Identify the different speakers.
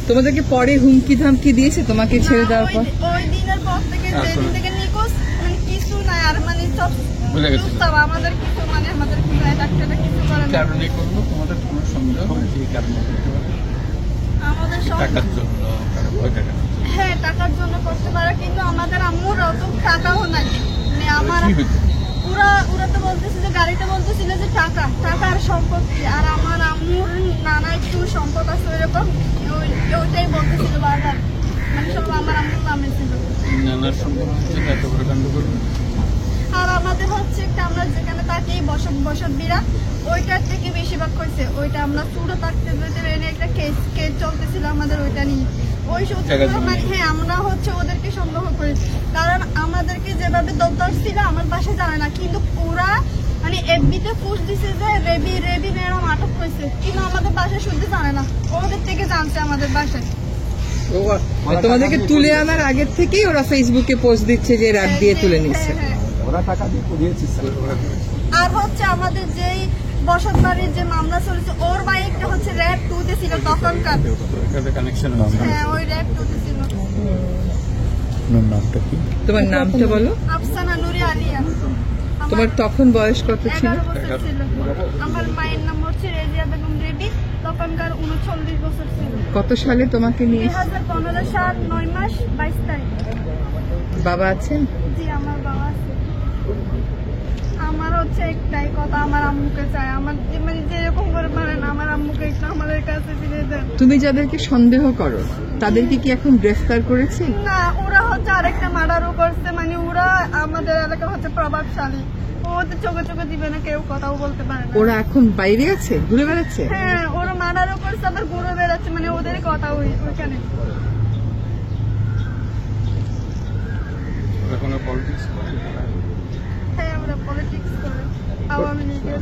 Speaker 1: তোমাদেরকে পরে হুমকি ধামকি দিয়েছে তোমাকে ছেড়ে দেওয়ার পর?
Speaker 2: ওই দিনের পর থেকে যেদিন থেকে নিখোঁজ মানে কিছু নাই আর মানে সব আমাদের কিছু মানে আমাদের ডাক্তাররা কিছু করে না।
Speaker 3: কারণে করলো তোমাদের কোনো সন্দেহ এই কারণে
Speaker 2: আমাদের
Speaker 3: টাকার জন্য
Speaker 2: হ্যাঁ টাকার জন্য করতে পারে, কিন্তু আমাদের আম্মুর অত টাকাও নাই। মানে আমার ওরা তো বলতেছে যে গাড়িটা বলতেছিল যে টাকার সম্পত্তি, আর আমার আম্মুর নানা একটু সম্পদ আছে ওইরকম, ওইটাই বলতেছিল বারবার, মানে সব আমার আম্মুর নামে ছিল।
Speaker 3: নানার সম্পদ এত বড় কাণ্ড করলো।
Speaker 2: আর আমাদের হচ্ছে একটা আমরা যেখানে থাকি বসত বিরা ওইটার থেকে বেশিরভাগ হয়েছে, ওইটা আমরা পুরো থাকতে একটা কেস চলতেছিল আমাদের ওইটা নিয়ে। ওই মানে হ্যাঁ আমরা হচ্ছে ওদেরকে সন্দেহ করি, কারণ আমাদেরকে যেভাবে ধরছিল আমার পাশে জানে না, কিন্তু ওরা মানে এফবিতে পোস্ট দিছে যে রেবি মেয়েরাম আটক হয়েছে, কিন্তু আমাদের বাসায় শুনতে জানে না, ওদের থেকে জানছে আমাদের বাসায়।
Speaker 1: তোমাদেরকে তুলে আনার আগের থেকেই ওরা ফেসবুকে পোস্ট দিচ্ছে যে র্যাব দিয়ে তুলে নিচ্ছে।
Speaker 2: আর হচ্ছে আমাদের যেই বসত বাড়ির যে মামলা চলেছে ওর বাইকটা হচ্ছে র্যাব 2 তে ছিল তখনকার। হ্যাঁ ওই র্যাব 2 তে ছিল।
Speaker 3: নামটা কি?
Speaker 1: তোমার নামটা বলো।
Speaker 2: আফসানা নুরি আলিয়া।
Speaker 1: তোমার তখন বয়স কত ছিল?
Speaker 2: 11 বছর ছিল। আমার মায়ের নাম হচ্ছে রেজিয়া বেগম রেডি, তখনকার 39 বছর ছিল।
Speaker 1: কত সালে তোমাকে নিয়ে?
Speaker 2: 2015 সাল 9 মাস 22 তারিখ।
Speaker 1: বাবা আছেন?
Speaker 2: জি আমার বাবা আছে। আমার হচ্ছে একটাই কথা, আমার আম্মুকে চাই, আমার মানে যেরকম করে পারেন আমার আম্মুকে একটু আমাদের কাছে ফিরে দেন।
Speaker 1: তুমি যাদেরকে সন্দেহ করো তাদেরকে কি এখন গ্রেফতার করেছে?
Speaker 2: না, ওরা হচ্ছে আরেকটা মার্ডারও করছে, মানে ওরা আমাদের এলাকা হচ্ছে প্রভাবশালী, ওদের চোখে দিবে না, কেউ কথাও বলতে পারে না।
Speaker 1: ওরা এখন বাইরে আছে, ঘুরে বেড়াচ্ছে?
Speaker 2: হ্যাঁ ওরা মার্ডারও করছে আবার ঘুরে বেড়াচ্ছে, মানে ওদের কথা ওইখানে। হ্যাঁ ওরা পলিটিক্স করে, আওয়ামী লীগের।